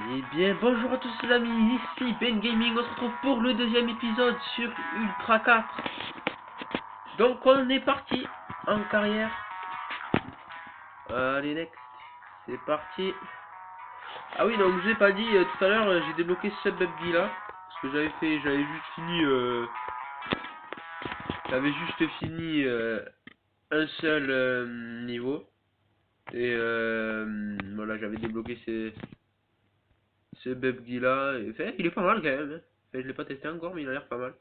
Eh bien, bonjour à tous les amis, ici Ben Gaming, on se retrouve pour le deuxième épisode sur Ultra 4. Donc on est parti en carrière. Allez, next, c'est parti. Ah oui, donc je vous ai pas dit, tout à l'heure, j'ai débloqué ce Bubgy là. Parce que j'avais juste fini un seul niveau. Et voilà, j'avais débloqué ce Bubgy là. Et, enfin, il est pas mal quand même, hein. Enfin, je l'ai pas testé encore, mais il a l'air pas mal.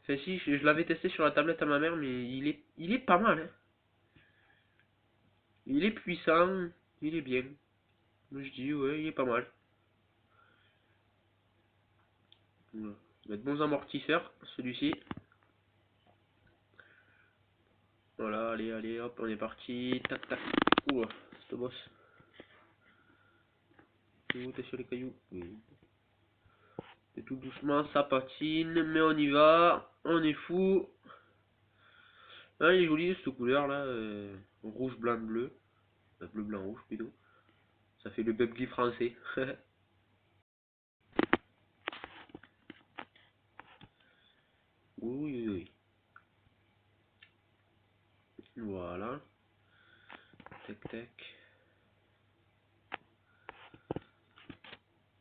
Enfin si, je l'avais testé sur la tablette à ma mère, mais il est pas mal, hein. Il est puissant, il est bien. Moi je dis, ouais, il est pas mal. Voilà. Il a de bons amortisseurs, celui-ci. Voilà, allez, allez, hop, on est parti. Tac, tac. Ouh, c'est boss. T'es sur les cailloux. Oui. Et tout doucement, ça patine, mais on y va. On est fou. Ah, il est joli cette couleur là. Rouge, blanc, bleu. Bleu, blanc, rouge plutôt. Ça fait le Bubgy français. Oui, oui, oui. Voilà. Tac, tac.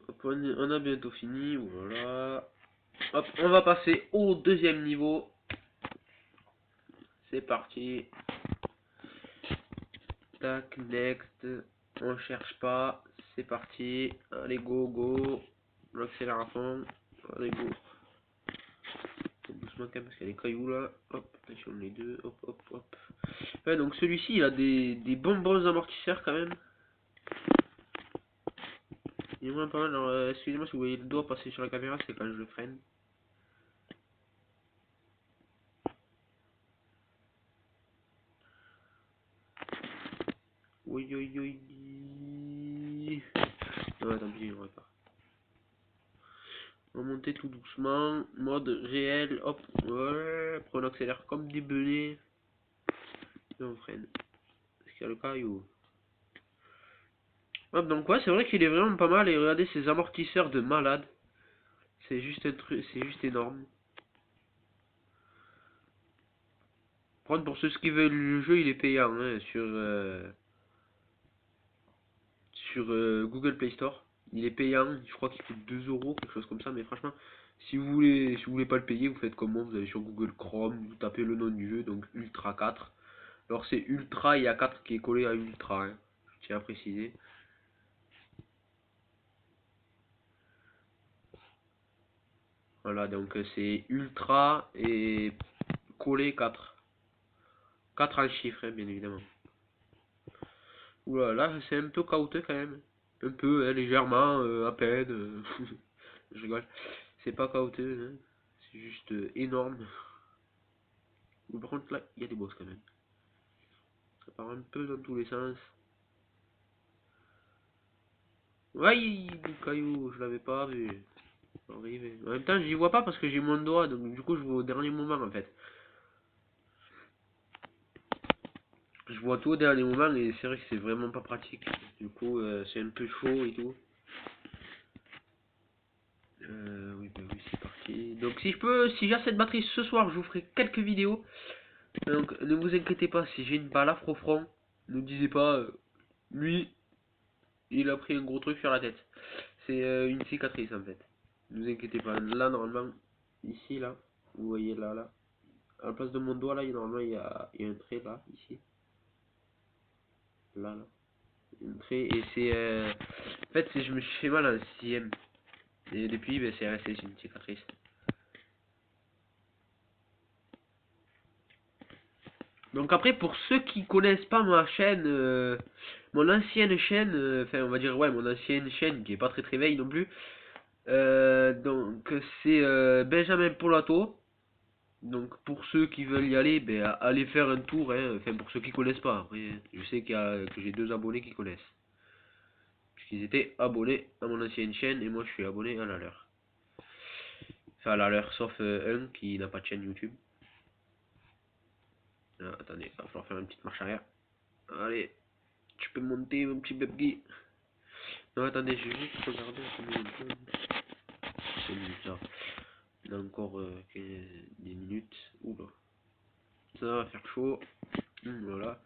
Hop, on a bientôt fini. Voilà. Hop, on va passer au deuxième niveau. C'est parti. Tac, next. On cherche pas. C'est parti. Allez, go, go. On accélère à fond. Allez, go. Doucement quand même parce qu'il y a des cailloux là. Hop, attention les deux. Hop, hop, hop. Ouais, donc celui-ci, il a des bons amortisseurs quand même. Il est vraiment pas mal. Alors, excusez-moi si vous voyez le doigt passer sur la caméra, c'est quand je le freine. Oui, oui, oui. Ouais, tant pis, on repart. On va monter tout doucement, mode réel, hop, ouais, après on accélère comme des benets, et on freine. Est-ce qu'il y a le caillou? Hop, donc ouais, c'est vrai qu'il est vraiment pas mal, et regardez ces amortisseurs de malade. C'est juste un truc, c'est juste énorme. Par contre, pour ceux qui veulent le jeu, il est payant, hein, sur Google Play Store. Il est payant, je crois qu'il coûte 2 euros, quelque chose comme ça, mais franchement, si vous voulez pas le payer, vous faites comment? Vous allez sur Google Chrome, vous tapez le nom du jeu, donc Ultra 4. Alors c'est Ultra, il y a 4 qui est collé à Ultra, hein, je tiens à préciser. Voilà, donc c'est Ultra et collé 4. 4 en chiffres, hein, bien évidemment. Oula, là c'est un peu chaotique quand même. Un peu, hein, légèrement, à peine. Je rigole. C'est pas chaotique, hein. C'est juste énorme. Mais par contre là, il y a des boss quand même. Ça part un peu dans tous les sens. Ouais, du caillou, je l'avais pas vu. Arrivé. En même temps, j'y vois pas parce que j'ai mon doigt, donc du coup, je vois au dernier moment en fait. Je vois tout au dernier moment et c'est vrai que c'est vraiment pas pratique. Du coup, c'est un peu chaud et tout. Oui, bah oui, c'est parti. Donc, si j'ai assez de batterie ce soir, je vous ferai quelques vidéos. Donc, ne vous inquiétez pas si j'ai une balafre au front. Ne disez pas, lui, il a pris un gros truc sur la tête. C'est une cicatrice en fait. Ne vous inquiétez pas. Là, normalement, ici, là, vous voyez là, là. À la place de mon doigt, là, normalement, il y a un trait là, ici. Là, là. Un trait, et c'est. En fait, je me suis fait mal en 6ème. Et depuis, ben, c'est resté, c'est une cicatrice. Donc après, pour ceux qui connaissent pas ma chaîne, mon ancienne chaîne, enfin on va dire ouais, mon ancienne chaîne qui est pas très très vieille non plus, donc c'est Benjamin Polato. Donc pour ceux qui veulent y aller, ben allez faire un tour, hein. Enfin pour ceux qui connaissent pas. Après, je sais que j'ai 2 abonnés qui connaissent, puisqu'ils étaient abonnés à mon ancienne chaîne et moi je suis abonné à la leur. Enfin à la leur, sauf un qui n'a pas de chaîne YouTube. Ah, attendez, il va falloir faire une petite marche arrière. Allez, tu peux monter mon petit Bubgy. Non, attendez, je vais juste regarder combien de temps. 5 minutes, ça. Il y a encore 10 minutes. Oula, ça va faire chaud. Voilà.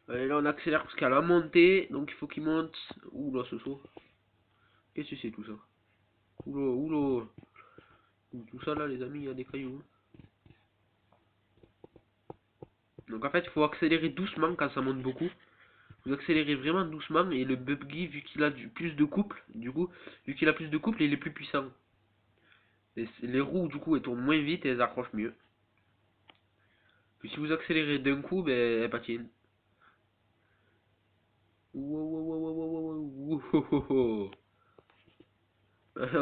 Et là, on accélère parce qu'à la montée, donc il faut qu'il monte. Oula, ce saut. Qu'est-ce que c'est tout ça? Oula, oula. Tout ça là, les amis, il y a des cailloux. Donc en fait, il faut accélérer doucement quand ça monte beaucoup. Vous accélérez vraiment doucement et le buggy, vu qu'il a plus de couple, du coup, vu qu'il a plus de couple, il est plus puissant. Et les roues, du coup, elles tournent moins vite et elles accrochent mieux. Puis si vous accélérez d'un coup, ben, elles patinent. On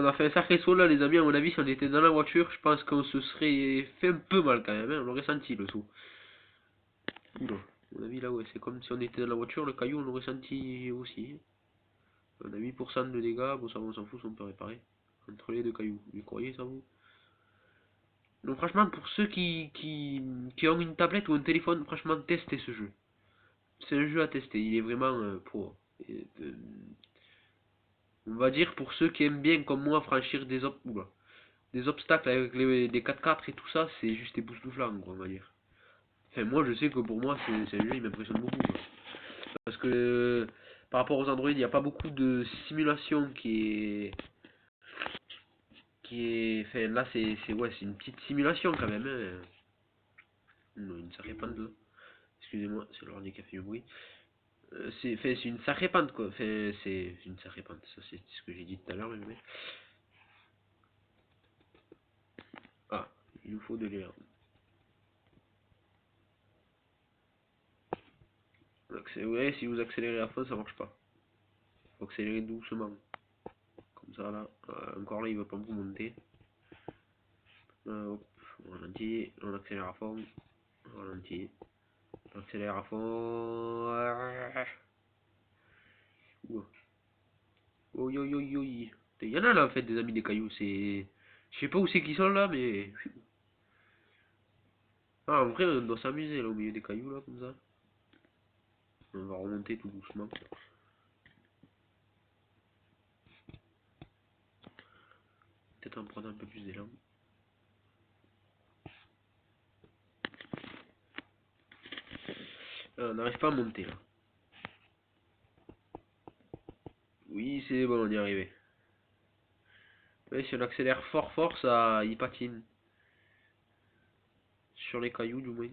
a fait un sacré saut là, les amis. À mon avis, si on était dans la voiture, je pense qu'on se serait fait un peu mal quand même, hein. On aurait senti le saut. Oula. À mon avis, là, ouais, c'est comme si on était dans la voiture, le caillou, on l'aurait senti aussi. On a 8% de dégâts, bon, ça on s'en fout, on peut réparer. Entre les deux cailloux. Vous croyez ça, vous? Donc, franchement, pour ceux qui ont une tablette ou un téléphone, franchement, testez ce jeu. C'est un jeu à tester, il est vraiment pro. Et, on va dire pour ceux qui aiment bien, comme moi, franchir des obstacles avec les 4x4 et tout ça, c'est juste époustouflant, quoi, on va dire. Enfin, moi, je sais que pour moi, c'est un jeu, il m'impressionne beaucoup, quoi. Parce que par rapport aux Android, il n'y a pas beaucoup de simulation enfin, là, ouais, c'est une petite simulation quand même, hein. Une sacrée pente là. Excusez-moi, c'est l'ordi qui a fait du bruit. C'est une sacrée pente quoi. Enfin, c'est une sacrée pente. Ça, c'est ce que j'ai dit tout à l'heure, mais. Ah, il nous faut de l'air. Ouais, si vous accélérez à fond, ça marche pas. Faut accélérer doucement. Comme ça là. Encore là, il va pas beaucoup monter. Hop, on ralentit, on accélère à fond. On ralentit. On accélère à fond. Ouah. Oh yo yo yo. Il y en a là en fait des amis des cailloux, c'est. Je sais pas où c'est qu'ils sont là, mais. Ah, en vrai, on doit s'amuser là au milieu des cailloux là, comme ça. On va remonter tout doucement. Peut-être en prenant un peu plus d'élan. On n'arrive pas à monter là. Oui, c'est bon, on y est arrivé. Ouais, si on accélère fort fort, ça il patine. Sur les cailloux du moins.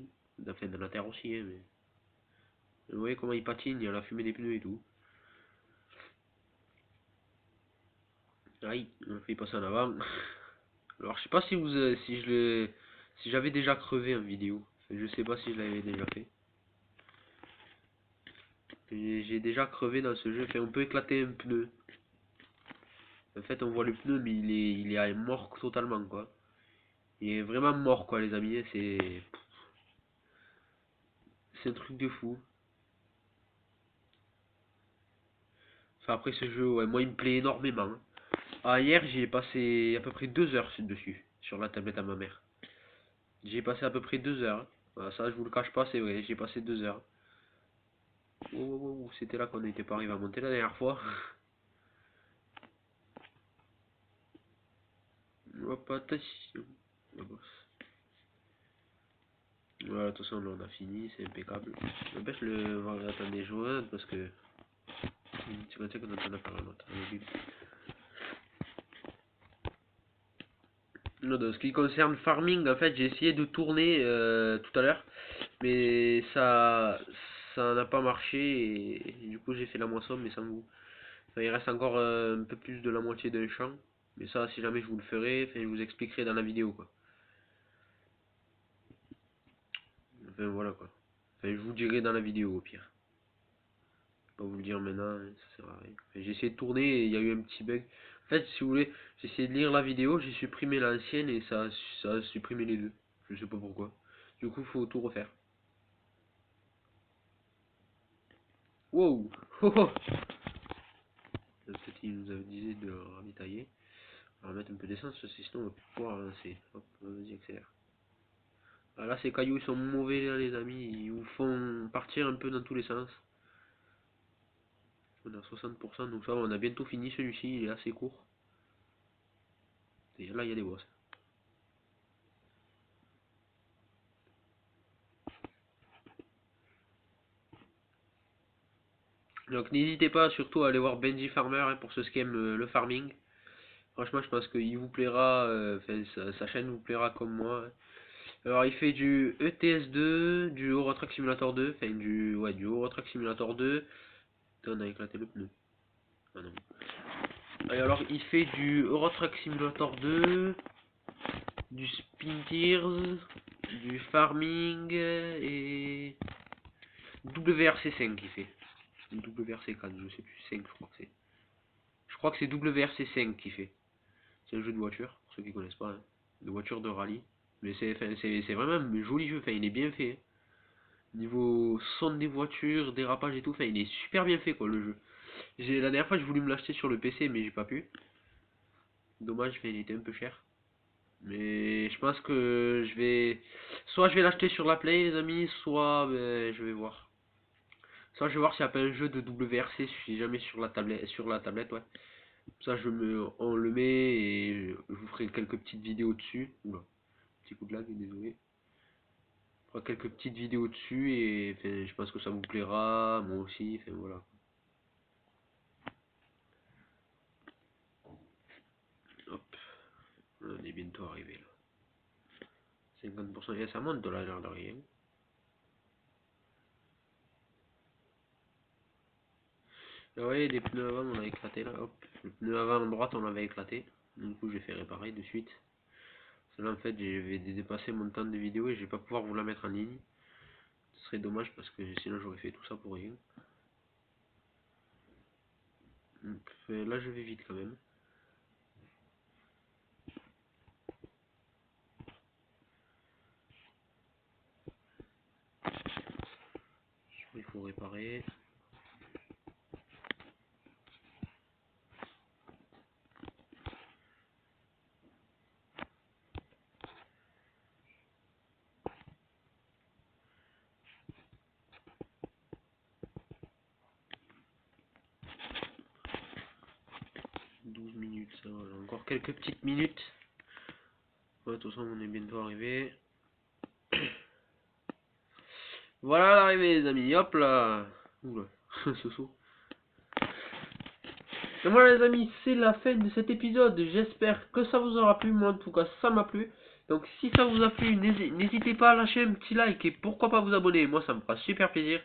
Enfin, dans la terre aussi, hein, mais. Vous voyez comment il patine, il y a la fumée des pneus et tout. Aïe, on fait passer en avant. Alors, je sais pas si vous, si j'avais déjà crevé en vidéo. Enfin, je sais pas si je l'avais déjà fait. J'ai déjà crevé dans ce jeu. Enfin, on peut éclater un pneu. En fait, on voit le pneu, mais il est mort totalement, quoi. Il est vraiment mort, quoi, les amis. C'est un truc de fou. Enfin, après ce jeu, ouais, moi, il me plaît énormément. Ah, hier, j'ai passé à peu près 2 heures dessus, sur la tablette à ma mère. J'ai passé à peu près 2 heures. Voilà, ça, je vous le cache pas, c'est vrai, j'ai passé 2 heures. Oh, oh, oh, oh, c'était là qu'on n'était pas arrivé à monter la dernière fois. Hop, attention. Voilà, de toute façon, là, on a fini, c'est impeccable. N'empêche le. Voilà, attendez, je regarde parce que. C'est comme ça qu'on entend parler l'autre. Non, dans ce qui concerne farming, en fait, j'ai essayé de tourner tout à l'heure, mais ça n'a pas marché et du coup j'ai fait la moisson, mais sans vous. Enfin, il reste encore un peu plus de la moitié d'un champ, mais ça, si jamais je vous le ferai, enfin, je vous expliquerai dans la vidéo, quoi. Enfin, voilà, quoi. Enfin, je vous dirai dans la vidéo, au pire. Je vais pas vous le dire maintenant, hein, ça sert à rien. Enfin, j'ai essayé de tourner et il y a eu un petit bug. En fait, si vous voulez, j'ai essayé de lire la vidéo, j'ai supprimé l'ancienne et ça a supprimé les deux. Je sais pas pourquoi. Du coup, faut tout refaire. Wow! Oh, oh. Peut-être qu'il nous avait dit de ravitailler. On va mettre un peu d'essence parce que sinon on va pouvoir avancer. Hop, vas-y, accélère. Ah, là, ces cailloux ils sont mauvais, là, les amis. Ils vous font partir un peu dans tous les sens. On est à 60%, donc ça va, on a bientôt fini celui-ci, il est assez court. Et là, il y a des boss. Donc n'hésitez pas surtout à aller voir Benji Farmer hein, pour ceux qui aiment le farming. Franchement, je pense qu'il vous plaira, sa chaîne vous plaira comme moi. Hein. Alors, il fait du ETS2, du Euro Truck Simulator 2, enfin du Euro Truck Simulator 2. Putain, on a éclaté le pneu. Ah non. Et alors, il fait du Euro Truck Simulator 2, du Spin Tears, du Farming et WRC5 il fait. WRC4, je sais plus, 5 je crois que c'est. Je crois que c'est WRC5 qui fait. C'est un jeu de voiture, pour ceux qui connaissent pas, hein. De voiture de rallye. Mais c'est vraiment un joli jeu, enfin il est bien fait. Hein. Niveau son des voitures, dérapage et tout, enfin il est super bien fait quoi le jeu. La dernière fois j'ai voulu me l'acheter sur le PC mais j'ai pas pu. Dommage, il était un peu cher. Mais je pense que soit je vais l'acheter sur la Play les amis, soit ben, je vais voir. Soit je vais voir s'il n'y a pas un jeu de WRC si jamais sur la tablette, ouais. Ça on le met et je vous ferai quelques petites vidéos dessus. Oula, petit coup de lag, désolé. Je ferai quelques petites vidéos dessus et enfin, je pense que ça vous plaira, moi aussi, enfin voilà. Hop, on est bientôt arrivé là. 50% et ça monte de l'air de rien. Ah ouais, les pneus avant on a éclaté là, hop. Le pneu avant à droite on l'avait éclaté. Du coup j'ai fait réparer de suite. Là en fait j'ai dépassé mon temps de vidéo et je vais pas pouvoir vous la mettre en ligne. Ce serait dommage parce que sinon j'aurais fait tout ça pour rien. Donc, là je vais vite quand même. Il faut réparer. Minutes, ça, voilà. Encore quelques petites minutes. Ouais, de toute façon, on est bientôt arrivé. Voilà l'arrivée, les amis. Hop là. Oula, ce saut. Et voilà, les amis, c'est la fin de cet épisode. J'espère que ça vous aura plu. Moi, en tout cas, ça m'a plu. Donc, si ça vous a plu, n'hésitez pas à lâcher un petit like et pourquoi pas vous abonner. Moi, ça me fera super plaisir.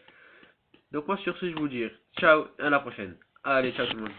Donc, moi, sur ce, je vous dis ciao, à la prochaine. Allez, ciao tout le monde.